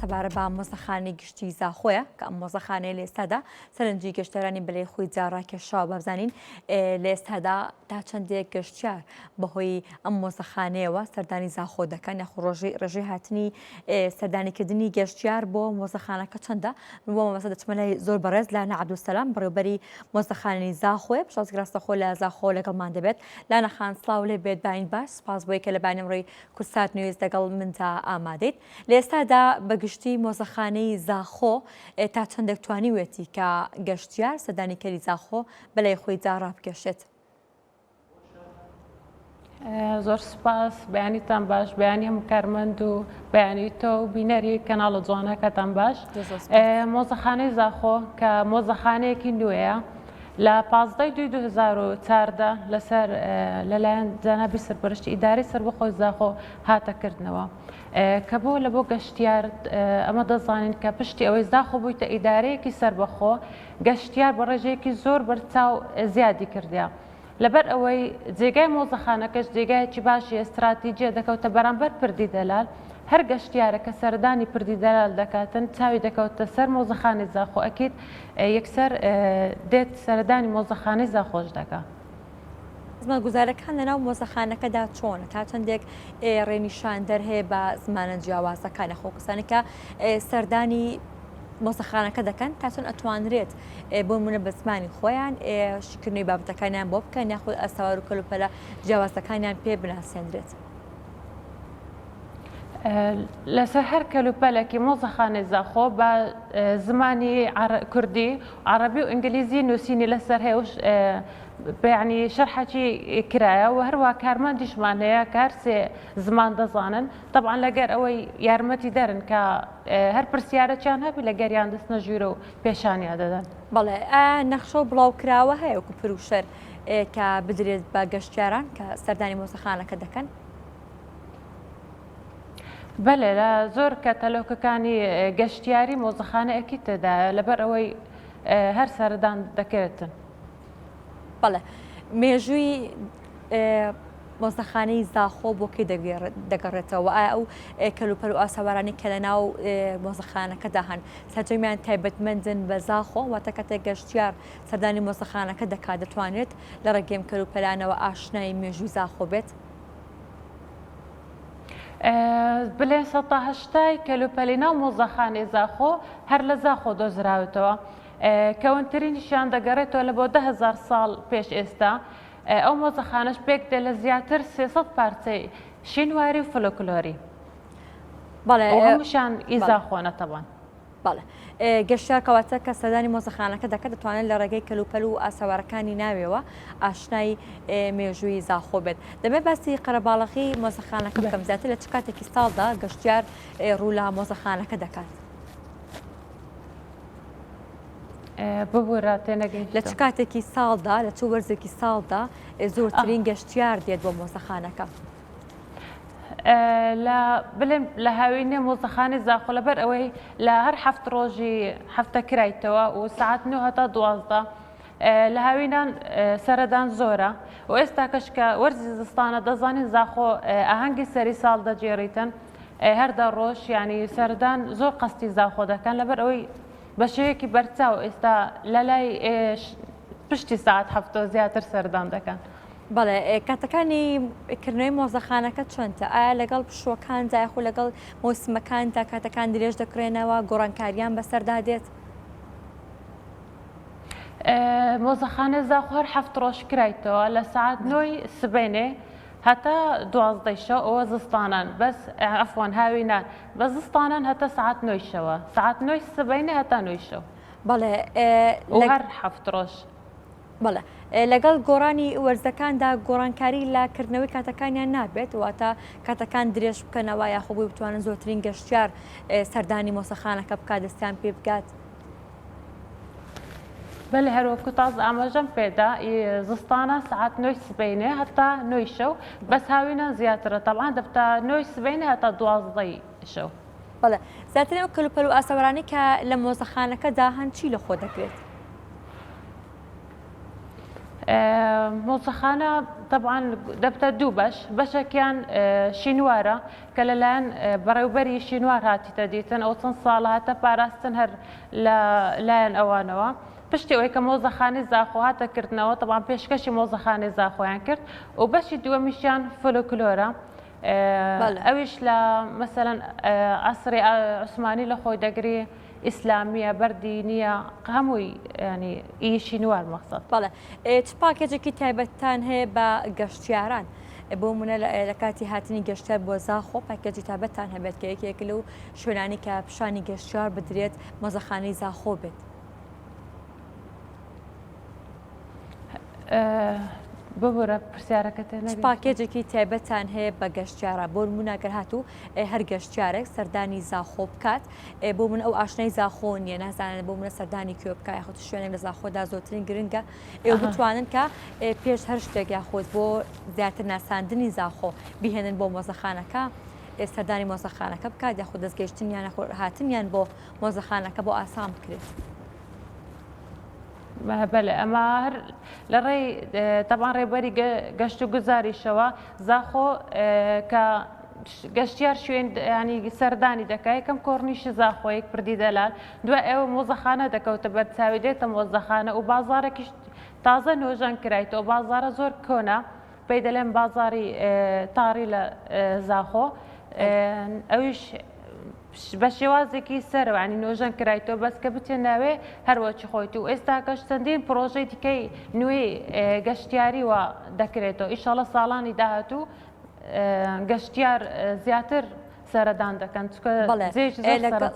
سەبارە بە مۆزەخانەی گشتی زاخۆیە کە ئەم مۆزەخانەیە لە ئێستادا سەرنجی گەشتەرانی بەلێ خۆی جاڕاکێشاوە بەبزانین لە ئێستادا تا چەندێک گەشتیار بەهۆی ئەم مۆزەخانەیەوە سەردانی زاخۆ دەکەن یاخۆ ڕێژەی هاتنی سەردانیکردنی گەشتیار بۆ مۆزەخانەکە چەندە بۆ مەبەستە دەچمە لای زۆر بەڕێز لانا عەبدولسەلام بەڕێوەبەری مۆزەخانەی زاخۆیە پشتڕاستی ڕاستەخۆ لە زاخۆ لەگەڵمان دەبێت لانا خان سڵاو لێ بێت باین باش سپاس بۆ یەکە لە بانەمڕۆی کورسات نوێز لەگەڵ مندا ئامادەیت لە ئێستادا بەگشتی مۆزەخانەی زاخۆ تا چەندێک توانیوێتی کە گەشتیار سەردانیکەری زاخۆ بەلای خۆی جاڕا بکێشێت. زۆر سپاس بەیانیتان باش بەیانی هەموو کارمەند و بەیانی تۆ و بینەری کەناڵە جوانەکەتان باش. مۆزەخانەی زاخۆ کە مۆزەخانەیەکی نوێیە لە 15/2/2014 لەسەر لەلایەن جەنابی سەرپەرشتی ئیدارەی سەربەخۆی زاخۆ هاتەکردنەوە کە بۆ لە بۆ گەشتیار ئەمە دەزانین کە پشتی ئەوەی زاخۆ بوویتە ئیدارەیەکی سەربەخۆ گەشتیار بە ڕێژەیەکی زۆر بەرچاو زیادی کردیا. لەبەر ئەوەی جێگای مۆزەخانەکەش جێگایەکی باشی ئەستراتیجیە دەکەوتە بەرامبەر پردی دەلال هەر گەشتیارە کە سەردانی پردی دەلال دەکاتن چاوی دەکەوتە سەر مۆزەخانەی زاخۆ ئەکید یەکسەر دێت سەردانی مۆزەخانەی زاخۆش دەکات. زمانگوزارەکان لەناو مۆزەخانەکەدا چۆنە تا چەندێک ڕێنیشاندەر هەیە بە زمانە جیاوازەکانە خۆکەسانی کە سەردانی مۆزەخانەکە دەکەن تا چۆن ئەتوانرێت بۆ منە بە زمانی خۆیان شکردنەوەی بابەتەکانیان بۆ بکەن یاخود ئەستاوار و کەلوپەلە جیاوازەکانیان پێ بناسێنرێت. لەسەر هەر کەلوپەلێکی مۆزەخانەی زاخۆ بە زمانی کوردی عەرەبی و ئینگلیزی نووسینی لەسەر هەیە بەیانی شەرحەکی کرایە و هەروە کارمەندیشمان هەیە کە هەر سێ زمان دەزانن طبعاً لەگەر ئەوەی یارمەتی دەرن کە هەر پرسیارەکیان هەبی لەگەریان دەستنە ژوورە و پێشانیان دەدەن. بەڵێ نەخشە و بڵاوکراوە هەیە وەکو پروشەر کە بدرێت بە گەشتیاران کە سەردانی مۆزەخانەکە دەکەن. بەڵێ لە زۆر کەتەلۆکەکانی گەشتیاری مۆزەخانەیەکی تێدایە لەبەر ئەوەی هەر سەردان دەکرێتن. بەڵێ مێژووی مۆزەخانەی زاخۆ بۆ کەی دەگەڕێتەوە ئایا ئەو کەلوپەل و ئاسەوارانی کە لە ناو مۆزەخانەکەدا هەن سەرجەمیان تایبەتمەندن بە زاخۆ واتە کاتێک گەشتیار سەردانی مۆزەخانەکە دەکات دەتوانێت لە ڕێگەم کەلوپەلانەوە ئاشنای مێژووی زاخۆ بێت. بڵێ ١٨ کەلوپەلی ناو مۆزەخانەی زاخۆ هەر لە زاخۆ دۆزراوێتەوە کەونترینیشیان دەگەڕێتەوە لە بۆ 10,000 ساڵ پێش ئێستا ئەو مۆزەخانەش پێک دێ لە زیاتر 300 پارچەی شینواری و فلۆکلۆری هەمووشیان ئیزاخۆنە تەبان. بەڵێ گەشتیار کەواتە کە سەردانی مۆزەخانەکە دەکات دەتوانێت لە ڕێگەی کەلوپەل و ئاسەوارەکانی ناوێەوە ئاشنای مێژووی زاخۆ بێت. دەبێت باسی قەرەباڵغی مۆزەخانەکە بکەم زیاتر لە چ کاتێکی ساڵدا گەشتیار ڕوو لە مۆزەخانەکە دەکات. ببوورە تێنەگەیشت لە چ کاتێکی ساڵدا لە چ وەرزێکی ساڵدا زۆرترین گەشتیار دێت بۆ مۆزەخانەکە. بڵێم لە هاوینێ مۆزەخانەی زاخۆ لەبەر ئەوەی لە هەر هەفت ڕۆژی هەفتە کرایتەوە و سعات 9 هەتا 12 لە هاوینان سەردان زۆرە و ئێستا کەشکە وەرزی زستانە دەزانین زاخۆ ئاهەنگی سەری ساڵ دەجێڕیتن هەردا ڕۆژ ینی سەردان زۆر قەستی زاخۆ دەکەن لەبەر ئەوەی بە شێوەیەکی بەرچاو ئێستا لە لای پشتی ساعت هەفتە زیاتر سەردان دەکەن. بەڵێ کاتەکانی کردنەوەی مۆزەخانەکە چۆنتە ئایا لەگەڵ پشوەکاندا یاخود لەگەڵ مۆسمەکاندا کاتەکان درێژ دەکرێنەوە گۆڕانکاریان بەسەردا دێت؟ مۆزەخانە زاخۆ هەر هەفت ڕۆژ کرایتەوە لە سعات 9 سبەینێ هەتا 12 شەو ئەوە زستانان بەس ئەفوان هاوینان بە زستانان هەتا سعات 9 شەوە سعات 9 سبەینێ هەتا 9 شەو. بەڵێ هەر هەفت ڕۆژ. بەڵێ لەگەڵ گۆڕانی وەرزەکاندا گۆڕانکاری لاکردنەوەی کاتەکانیان نابێت واتە کاتەکان درێژ بکەنەوە یاخۆبووی بتوانن زۆرترین گەشتیار سەردانی مۆزەخانەکە بکات دەستیان پێ بکات. بەڵێ هەروەکو تاز ئاماژەم پێدا زستانە سعات 9 سبەینێ هەتا 9 شەو بەس هاوینە زیاترە تەبعاً دەبتە 9 سبەینێ هەتا 12 شەو. بەڵێ زیاترین ئەو کەلوپەل و ئاسەوارانی کە لە مۆزەخانەکەدا هەن چی لە خۆ دەگرێت؟ مۆزەخانە طبعا دەبتە دوو بەشێکیان شینوارە کە لەلایەن بەڕێوبەری شینوار هاتیتە دیتن ئەو چەند ساڵە هاتە پاراستن هەر لایەن ئەوانەوە پشتی ئەوەی کە مۆزەخانەی زاخۆ هاتەکردنەوە طبعا پێشکەشی مۆزەخانەی زاخۆیان کرد و بەشی دووەمیشیان فۆلۆکلۆرە ئەویش لە مەسەلەن عەسری عوسمانی لە خۆی دەگری ئیسلامیە بەردی نییە هەمووی ینی ئیشی نوار مەقسەد. بەڵێ چ پاکێجێکی تایبەتتان هەیە بە گەشتیاران بۆ منە لە کاتی هاتنی گەشتیار بۆ زاخۆ پاکێجی تایبەتتان هەبێت کە یەکێک لەو شوێنانی کە پیشانی گەشتیار بدرێت مۆزەخانەی زاخۆ بێت. ببوورە پرسیارەکەت پاکێجێکی تایبەتان هەیە بە گەشتیارە بۆ مناگەر هاتوو هەر گەشتیارێک سەردانی زاخۆ بکات بۆ من ئەو ئاشنای زاخۆ نییە نازانێت بۆ منە سەردانی کوێ بکە یاخود شوێنێک لە زاخۆدا زۆرترین گرنگە ئێوە بتوانن کە پێش هەر شتێک یاخۆت بۆ زیاتر ناساندنی زاخۆ بیهێنن بۆ مۆزەخانەکە سەردانی مۆزەخانەکە بکات یاخود دەستگەیشتنیان هاتنیان بۆ مۆزەخانەکە بۆ ئاسان بکرێت. بەڵێ ئەمە هەر لە ڕێی تەبان ڕێبەری گەشت و گوزاریشەوە زاخۆ کە گەشتیار شوێن ینی سەردانی دەکات یەکەم کۆڕنیشی زاخۆیەک پردی دەلال دوای ئێوە مۆزەخانە دەکەوتە بەرچاوی دێتە مۆزەخانە و بازارێکیش تازە نۆژان کرایتەوە بازارە زۆر کۆنا پێی دەڵێن بازاری تاڕی لە زاخۆ ئەویش بە شێوازێکی سەرەوەنی نۆژەن کرایتەوە بەس کە بچێ ناوێ هەروەچی خۆیت و ئێستا کەش چەندین پرۆژەی دیکەی نوێی گەشتیاری وە دەکرێتەوە ئیشەڵە ساڵانی داهاتوو گەشتیار زیاتر سەردان دەکەن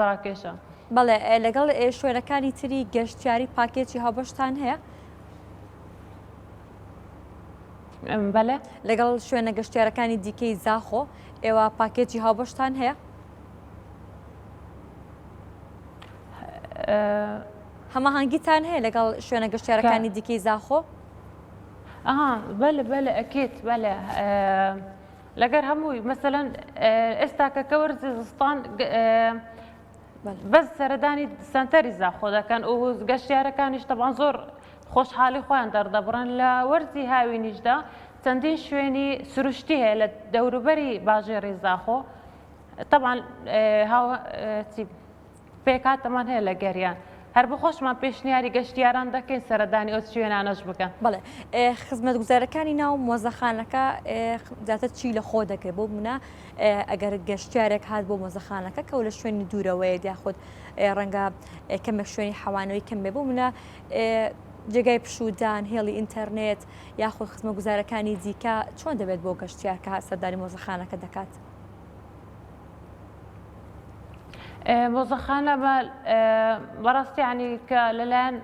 سەرکێشە. بەڵێ لەگەڵ شوێنەکانی تری گەشتیاری پاکێجی هاوبەشتان هەیە؟ بەڵێ لەگەڵ شوێنە گەشتیارەکانی دیکەی زاخۆ ئێوە پاکێجی هاوبەشتان هەیە؟ هەماهەنگیتان هەیە لەگەڵ شوێنە گەشتیارەکانی دیکەی زاخۆ؟ بەلێ ئەکێت بەلێ لەگەر هەمووی مەسەلەن ئێستا کە وەرزی زستان بەس سەردانی سنتەری زاخۆ دەکەن و گەشتیارەکانیش تەبان زۆر خۆشحاڵی خۆیان دەردەبڕن لە وەرزی هاوینیشدا چەندین شوێنی سروشتی هەیە لە دەوروبەری باژێڕی زاخۆ طبعاً پێکاتەمان هەیە لە گەریان هەر بخۆشمان پێشنیاری گەشتیاران دەکەین سەردانی ئەو شوێنانەش بکەن. بەڵێ خزمەتگوزارەکانی ناو مۆزەخانەکە زیاتر چی لە خۆ دەکرێت بۆ منە ئەگەر گەشتیارێک هات بۆ مۆزەخانەکە کە لە شوێنی دوورەوەیە یاخود ڕەنگە کەمە شوێنی حەوانەوەی کەم بێ بۆ منە جێگای پشودان هێڵی ئینتەرنێت یاخود خزمەتگوزارەکانی دیکە چۆن دەبێت بۆ گەشتیار کە سەردانی مۆزەخانەکە دەکات؟ مۆزەخانە بەڕاستی عنی کە لەلایەن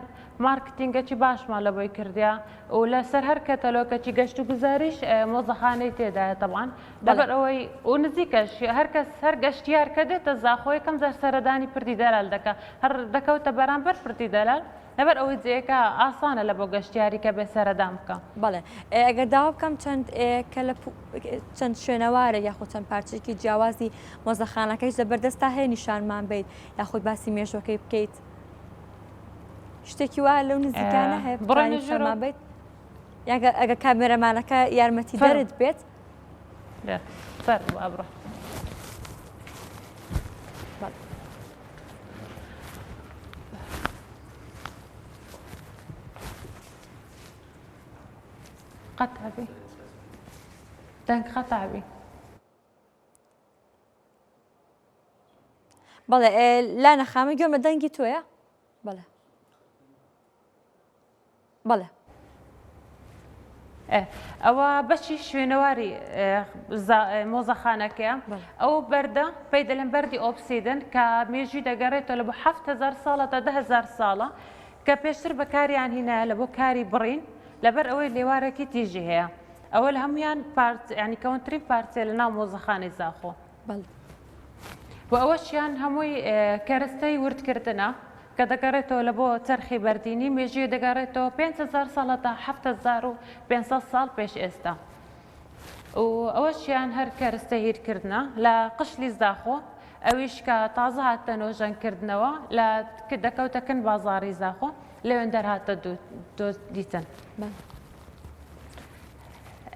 مارکتینگەکی باشمان لە بۆی کردیا و لەسەر هەر کەتەلۆکەکی گەشت و گوزاریش مۆزەخانەی تێدایە طبعاً لەبەر ئەوەی و نزیکەش هەر کەس هەر گەشتیار کە دێتە زاخۆی کەم زار سەردانی پردی دەلال دەکە هەر دەکەوتە بەرامبەر پردی دەلال لەبەر ئەوەی جێەکە ئاسانە لە بۆ گەشتیاری کە بێ سەردان بکە. بەڵێ ئەگەر داوا بکەم چەند شوێنەوارە یاخود چەند پارچێکی جیاوازی مۆزەخانەکەیش زەبەردەستا هەیە نیشانمان بیت یاخود باسی مێژوەکەی بکەیت شتێکی وایە لەو نزیکانە هەیە بڕێنیشانمان بیت ئەگە کامێرەمانەکە یارمەتی دەرت بێت سەر ئەبڕە قطع بي دنك قطع بي بەڵێ لا نەخامە گوێمە دەنگی تۆیە؟ بەڵێ بەڵێ ئەوە بەشی شوێنەواری مۆزەخانەکەیە ئەو بەردە پێی دەڵێن بەردی ئۆبسیدن کە مێژووی دەگەڕێتەوە لە بۆ 7000 ساڵە تا 10000 ساڵە کە پێشتر بەکاریان هینایە لە بۆ کاری بڕین لەبەر ئەوەی لێوارێکی تیژی هەیە ئەوە لە هەمویان ینی کەونتری پارچێ لە ناو مۆزەخانەی زاخۆ و ئەوەشیان هەمووی کەرەستەی وردکردنە کە دەگەڕێتەوە لە بۆ چەرخی بەردینی مێژویە دەگەڕێتەوە 5000 ساڵە تا 7500 ساڵ پێش ئێستا و ئەوەشیان هەر کەرەستە هیرکردنە لە قشلی زاخۆ ئەویش کە تازە هاتە نۆژەنکردنەوە لە دەکەوتەکەن بازاری زاخۆ لەوێن دەرهاتە دیتن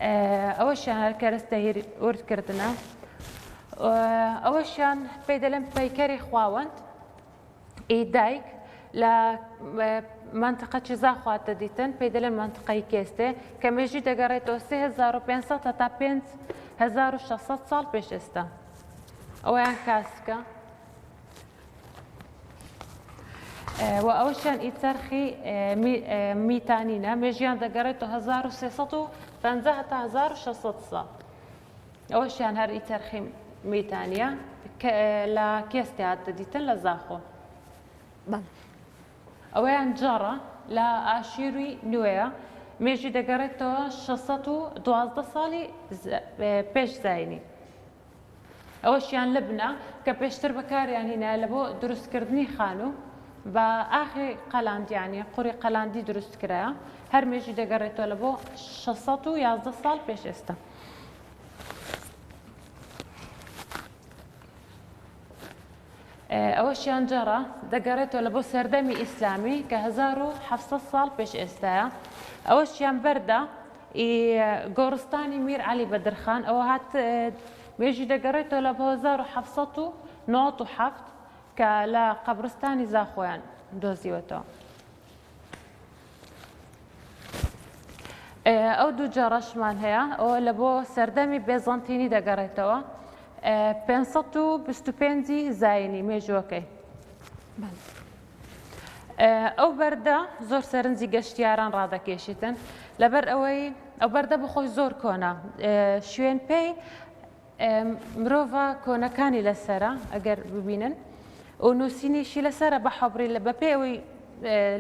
ئەوەشیان هەرکەرەستە وردکردنە ئەوەشیان پێی دەڵێن پەیکەری خواوەند ئیدایک لە منطقە چیزا خواتە دیتن پێی دەڵێن منطقەی کێستێ کە مێژوی دەگەڕێتەوە 3500 تا 5600 ساڵ پێش ئێستا ئەویان کاسکە و ئەوەشیان ئیچەرخی میتانینە مێژیان دەگەڕێتەوە 1350 تا 1600 ساڵ ئەوەشیان هەر ئیچەرخی میتانیە لە کێستی هاتە دیتن لە زاخۆ ئەوەیان جەڕە لە ئاشیروی نوێیە مێژی دەگەڕێتەوە 612 ساڵی پێش زاینی ئەوەشیان لبنە کە پێشتر بەکاریان هێنا لە بۆ دروستکردنی خانوو بە ئاخی قەلاندیانی قوڕی قەلاندی دروستکرایە هەر مێژی دەگەڕێتەوە لە بۆ 611 ساڵ پێش ئێستا ئەوەشیان جەڕە دەگەڕێتەوە لە بۆ سەردەمی ئیسلامی کە 1700 ساڵ پێش ئێستاە ئەوەشیان بەردە گۆڕستانی میر عەلی بەدرخان ئەوە هات مێژی دەگەڕێتەوە لە بۆ 1997 کە لە قەبرستانی زاخۆیان دۆزیوەتەوە ئەو دوو جەڕەشمان هەیە ئەوە لە بۆ سەردەمی بێزەنتینی دەگەڕێتەوە 525 زاینی مێژوەکەی ئەو بەردە زۆر سەرنجی گەشتیاران ڕادەکێشیتن لەبەر ئەوەی ئەو بەردە بخۆی زۆر کۆنا شوێن پێی مرۆڤە کۆنەکانی لەسرە ئەگەر ببینن و نووسینیشی لەسرە بە حەبری لە بەپێ ئەوەی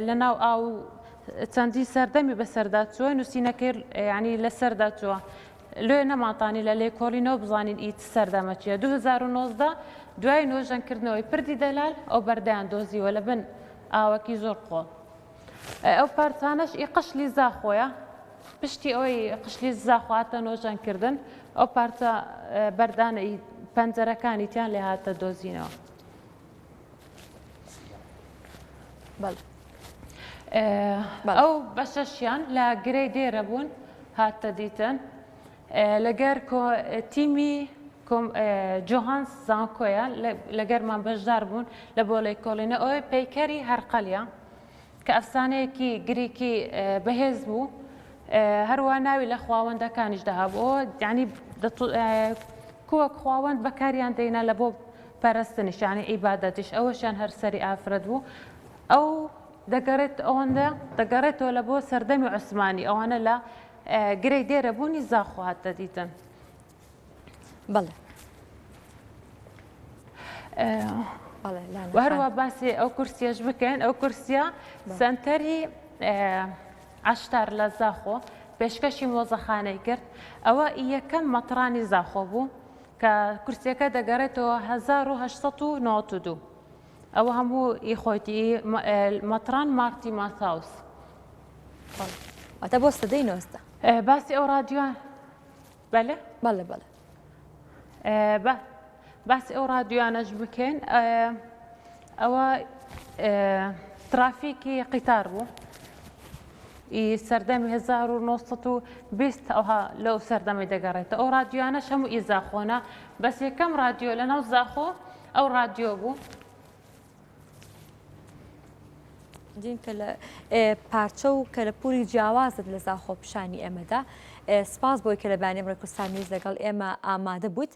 لەناو ئاو چەندی سەردەمی بەسەرداچووە نووسینەکەی ینی لەسەردا چووە لێ نەماتانی لە لێکۆڵینەوە بزانین ئیت سەردەمە چیە 2019 دوای نۆژەنکردنەوەی پردی دەلال ئەو بەردەیان دۆزیوە لە بن ئاوەکی زۆر قۆڵ ئەو پارچانەش ئی قشلی زاخۆیە پشتی ئەوەی قشلی زاخواتە نۆژەنکردن ئەو پارچە بەردانە پەنجەرەکانی تیان لێ هاتە دۆزینەوە ئەو بەشەشیان لە گرەی دێرە بوون هاتە دیتن لەگەر تیمی جۆهانس زانکۆیە لەگەرمان بەشدار بوون لە بۆ لێکۆڵینە ئەوەی پەیکەری هەرقەلیە کە ئەفسانەیەکی گریکی بەهێز بوو هەروە ناوی لە خواوەندەکانیش داهابوو یعنی کووەک خواوەند بەکاریان دەینا لە بۆ پەرستنیش یعنی عیبادەتیش ئەوەشیان هەر سەری ئافرەت بوو ئەو دەگەڕێت ئەوەندە دەگەڕێتەوە لە بۆ سەردەمی عوسمانی ئەوانە لە گرەی دێرە بوونی زاخۆ هاتە دیتن بەڵێ هەروە باسی ئەو کورسیەش بکەین ئەو کورسیە سنتەری عەشتار لە زاخۆ پێشکەشی مۆزەخانەی کرد ئەوە یەکەم مەترانی زاخۆ بوو کە کورسیەکە دەگەڕێتەوە 1892 ئەوە هەموو ئیخۆیتی مەتران مارتی ماثاوس ئەتە بۆ سەدەی نۆزدە باسی ئەو رادیۆیان بەڵێ بەڵێ بەڵێ باسی ئەو رادیۆیانەش بکەین ئەوە ترافیکی قیتار بوو سەردەمی 1920 ئەوها لەو سەردەمی دەگەڕێتە ئەو رادیۆیانەش هەموو ئیزاخۆنە بەس یەکەم رادیۆ لەناو زاخۆ ئەو رادیۆ بوو دین کە لە پارچە و کە لە پوری جیاوازت لە زاخۆ پیشانی ئێمەدا سپاس بۆی کە لە بەیانی ئەمڕۆی کوردستان نیوز لەگەڵ ئێمە ئامادە بوویت